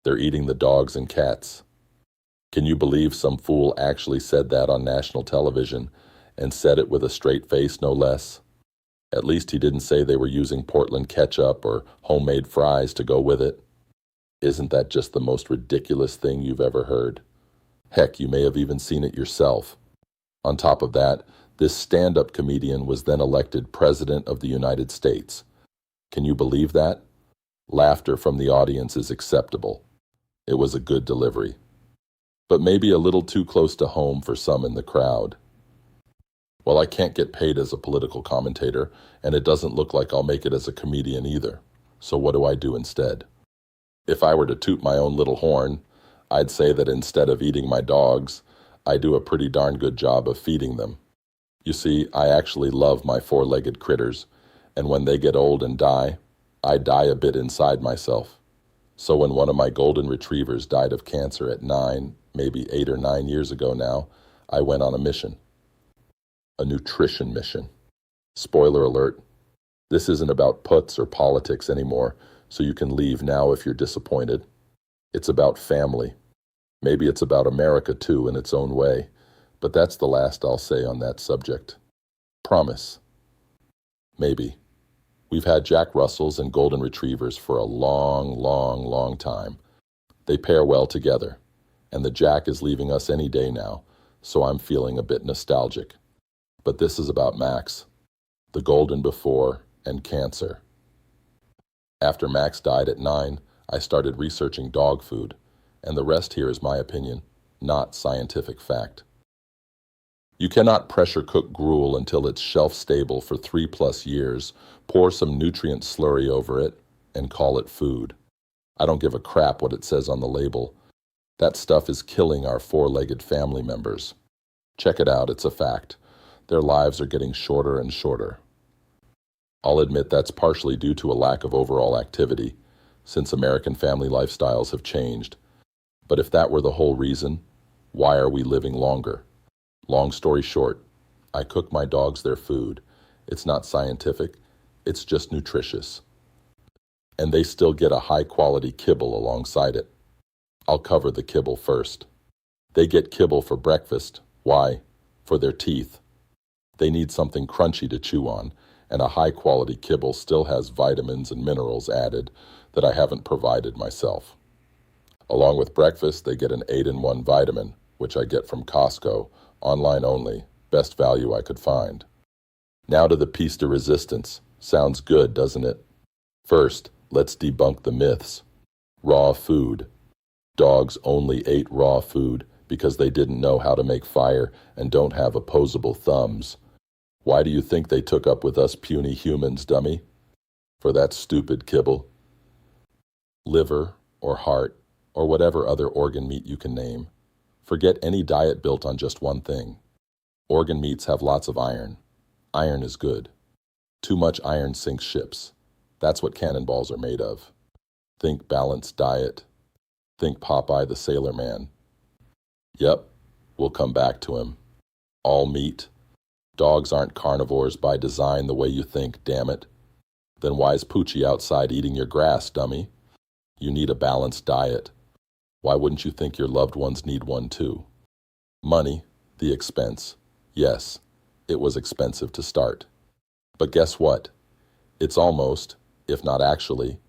They're eating the dogs and cats. Can you believe some fool actually said that on national television, and said it with a straight face, no less? At least he didn't say they were using Portland ketchup or homemade fries to go with it. Isn't that just the most ridiculous thing you've ever heard? Heck, you may have even seen it yourself. On top of that, this stand-up comedian was then elected President of the United States. Can you believe that? Laughter from the audience is acceptable. It was a good delivery. But maybe a little too close to home for some in the crowd. Well, I can't get paid as a political commentator, and it doesn't look like I'll make it as a comedian either. So what do I do instead? If I were to toot my own little horn, I'd say that instead of eating my dogs, I do a pretty darn good job of feeding them. You see, I actually love my four-legged critters, and when they get old and die, I die a bit inside myself. So when one of my golden retrievers died of cancer at 9, maybe 8 or 9 years ago now, I went on a mission. A nutrition mission. Spoiler alert, this isn't about putz or politics anymore, so you can leave now if you're disappointed. It's about family. Maybe it's about America too in its own way, but that's the last I'll say on that subject. Promise. Maybe. We've had Jack Russells and golden retrievers for a long time. They pair well together, and the Jack is leaving us any day now, so I'm feeling a bit nostalgic. But this is about Max, the golden before, and cancer. After Max died at 9, I started researching dog food, and the rest here is my opinion, not scientific fact. You cannot pressure cook gruel until it's shelf stable for 3+ years, pour some nutrient slurry over it, and call it food. I don't give a crap what it says on the label. That stuff is killing our four-legged family members. Check it out, it's a fact. Their lives are getting shorter and shorter. I'll admit that's partially due to a lack of overall activity, since American family lifestyles have changed. But if that were the whole reason, why are we living longer? Long story short, I cook my dogs their food. It's not scientific, it's just nutritious. And they still get a high-quality kibble alongside it. I'll cover the kibble first. They get kibble for breakfast. Why? For their teeth. They need something crunchy to chew on, and a high-quality kibble still has vitamins and minerals added that I haven't provided myself. Along with breakfast, they get an 8-in-1 vitamin, which I get from Costco, online only, best value I could find. Now to the piece de resistance. Sounds good, doesn't it? First, let's debunk the myths. Raw food. Dogs only ate raw food because they didn't know how to make fire and don't have opposable thumbs. Why do you think they took up with us puny humans, dummy? For that stupid kibble. Liver, or heart, or whatever other organ meat you can name. Forget any diet built on just one thing. Organ meats have lots of iron. Iron is good. Too much iron sinks ships. That's what cannonballs are made of. Think balanced diet. Think Popeye the Sailor Man. Yep, we'll come back to him. All meat. Dogs aren't carnivores by design the way you think, damn it. Then why's Poochie outside eating your grass, dummy? You need a balanced diet. Why wouldn't you think your loved ones need one too? Money, the expense. Yes, it was expensive to start. But guess what? It's almost, if not actually,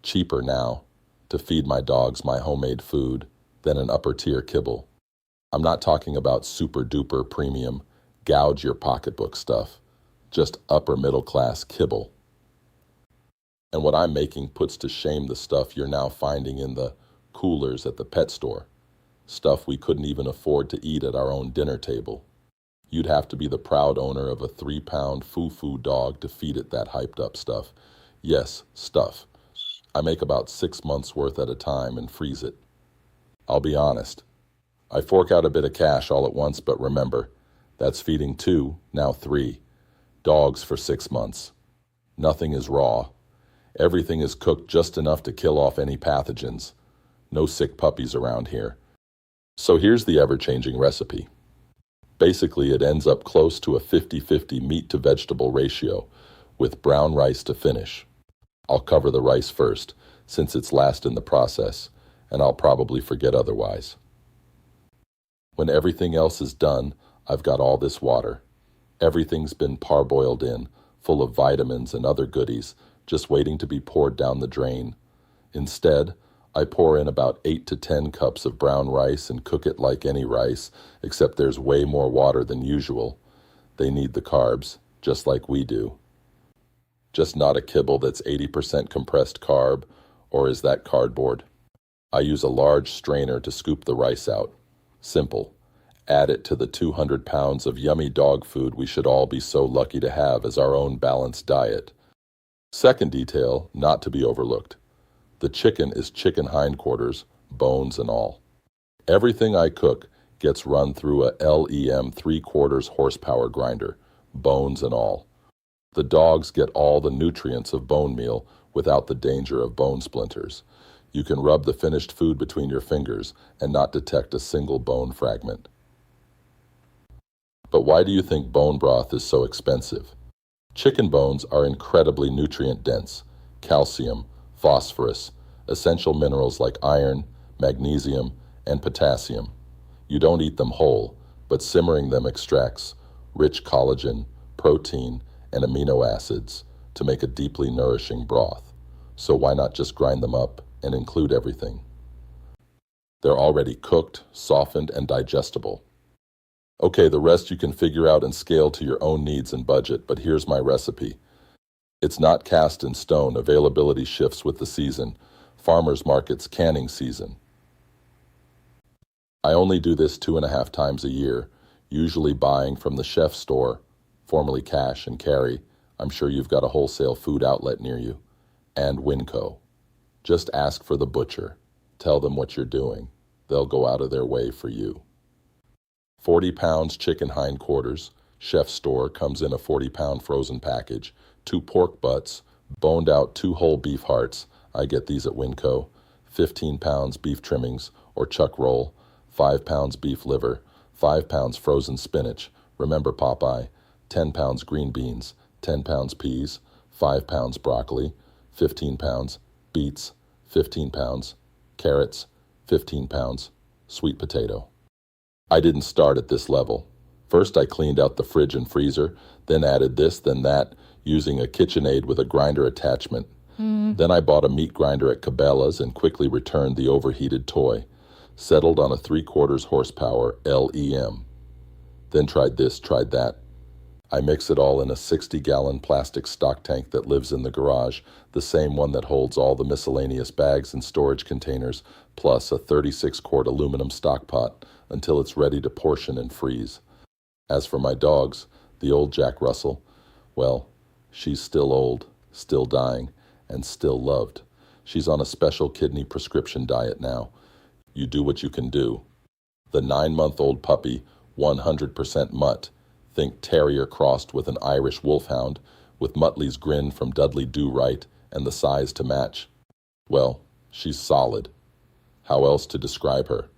cheaper now to feed my dogs my homemade food than an upper-tier kibble. I'm not talking about super-duper premium, gouge your pocketbook stuff, just upper-middle-class kibble. And what I'm making puts to shame the stuff you're now finding in the coolers at the pet store, stuff we couldn't even afford to eat at our own dinner table. You'd have to be the proud owner of a 3-pound foo-foo dog to feed it that hyped-up stuff. Yes, stuff. I make about 6 months' worth at a time and freeze it. I'll be honest. I fork out a bit of cash all at once, but remember, that's feeding 2, now 3, dogs for 6 months. Nothing is raw. Everything is cooked just enough to kill off any pathogens. No sick puppies around here. So here's the ever-changing recipe. Basically, it ends up close to a 50-50 meat-to-vegetable ratio, with brown rice to finish. I'll cover the rice first, since it's last in the process, and I'll probably forget otherwise. When everything else is done, I've got all this water. Everything's been parboiled in, full of vitamins and other goodies, just waiting to be poured down the drain. Instead, I pour in about 8 to 10 cups of brown rice and cook it like any rice, except there's way more water than usual. They need the carbs, just like we do. Just not a kibble that's 80% compressed carb, or is that cardboard? I use a large strainer to scoop the rice out. Simple. Add it to the 200 pounds of yummy dog food we should all be so lucky to have as our own balanced diet. Second detail, not to be overlooked. The chicken is chicken hindquarters, bones and all. Everything I cook gets run through a LEM 3/4 horsepower grinder, bones and all. The dogs get all the nutrients of bone meal without the danger of bone splinters. You can rub the finished food between your fingers and not detect a single bone fragment. But why do you think bone broth is so expensive? Chicken bones are incredibly nutrient dense. Calcium, phosphorus, essential minerals like iron, magnesium, and potassium. You don't eat them whole, but simmering them extracts rich collagen, protein, and amino acids to make a deeply nourishing broth. So why not just grind them up and include everything? They're already cooked, softened, and digestible. Okay, the rest you can figure out and scale to your own needs and budget, but here's my recipe. It's not cast in stone. Availability shifts with the season. Farmers markets canning season. I only do this 2.5 times a year, usually buying from the chef store, formerly Cash and Carry. I'm sure you've got a wholesale food outlet near you. And Winco. Just ask for the butcher. Tell them what you're doing. They'll go out of their way for you. 40 pounds chicken hindquarters. Chef store comes in a 40-pound frozen package. 2 pork butts, boned out 2 whole beef hearts. I get these at Winco. 15 pounds beef trimmings or chuck roll. 5 pounds beef liver. 5 pounds frozen spinach. Remember Popeye. 10 pounds green beans. 10 pounds peas. 5 pounds broccoli. 15 pounds beets. 15 pounds carrots. 15 pounds sweet potato. I didn't start at this level. First I cleaned out the fridge and freezer, then added this, then that, using a KitchenAid with a grinder attachment. Then I bought a meat grinder at Cabela's and quickly returned the overheated toy. Settled on a 3/4 horsepower LEM. Then tried this, tried that. I mix it all in a 60-gallon plastic stock tank that lives in the garage, the same one that holds all the miscellaneous bags and storage containers, plus a 36-quart aluminum stock pot, until it's ready to portion and freeze. As for my dogs, the old Jack Russell, well, she's still old, still dying, and still loved. She's on a special kidney prescription diet now. You do what you can do. The 9-month-old puppy, 100% mutt, think terrier crossed with an Irish wolfhound, with Muttley's grin from Dudley Do-Right and the size to match. Well, she's solid. How else to describe her?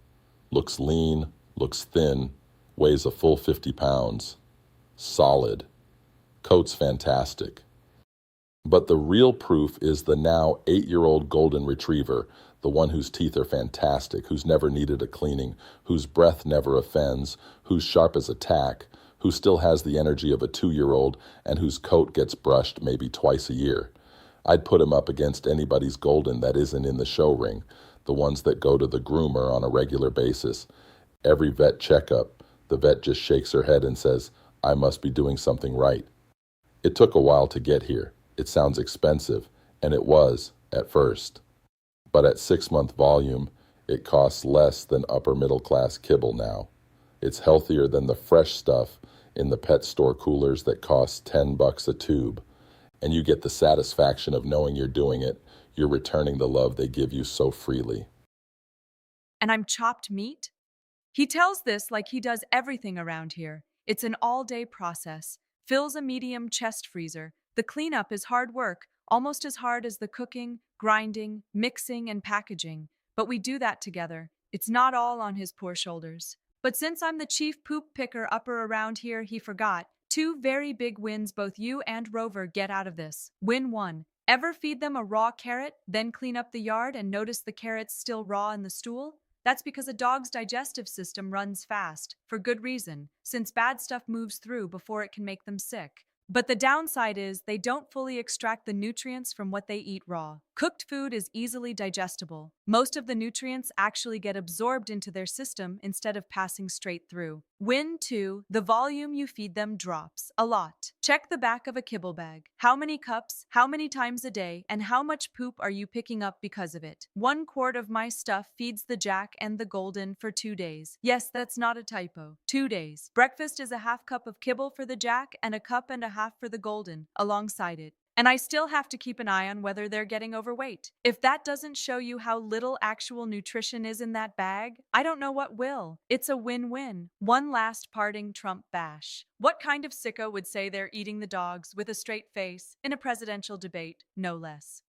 Looks lean, looks thin, weighs a full 50 pounds. Solid. Coat's fantastic. But the real proof is the now 8-year-old golden retriever, the one whose teeth are fantastic, who's never needed a cleaning, whose breath never offends, who's sharp as a tack, who still has the energy of a 2-year-old, and whose coat gets brushed maybe twice a year. I'd put him up against anybody's golden that isn't in the show ring, the ones that go to the groomer on a regular basis. Every vet checkup, the vet just shakes her head and says, I must be doing something right. It took a while to get here. It sounds expensive, and it was, at first. But at 6-month volume, it costs less than upper middle class kibble now. It's healthier than the fresh stuff in the pet store coolers that cost $10 a tube. And you get the satisfaction of knowing you're doing it. You're returning the love they give you so freely. And I'm chopped meat? He tells this like he does everything around here. It's an all-day process. Fills a medium chest freezer. The cleanup is hard work, almost as hard as the cooking, grinding, mixing, and packaging. But we do that together. It's not all on his poor shoulders. But since I'm the chief poop picker-upper around here, he forgot. 2 very big wins both you and Rover get out of this. Win 1. Ever feed them a raw carrot, then clean up the yard and notice the carrots still raw in the stool? That's because a dog's digestive system runs fast, for good reason, since bad stuff moves through before it can make them sick. But the downside is they don't fully extract the nutrients from what they eat raw. Cooked food is easily digestible. Most of the nutrients actually get absorbed into their system instead of passing straight through. Win 2, the volume you feed them drops a lot. Check the back of a kibble bag. How many cups, how many times a day, and how much poop are you picking up because of it? 1 quart of my stuff feeds the Jack and the Golden for 2 days. Yes, that's not a typo. 2 days. Breakfast is a half cup of kibble for the Jack and a cup and a half for the Golden, alongside it. And I still have to keep an eye on whether they're getting overweight. If that doesn't show you how little actual nutrition is in that bag, I don't know what will. It's a win-win. One last parting Trump bash. What kind of sicko would say they're eating the dogs with a straight face in a presidential debate, no less?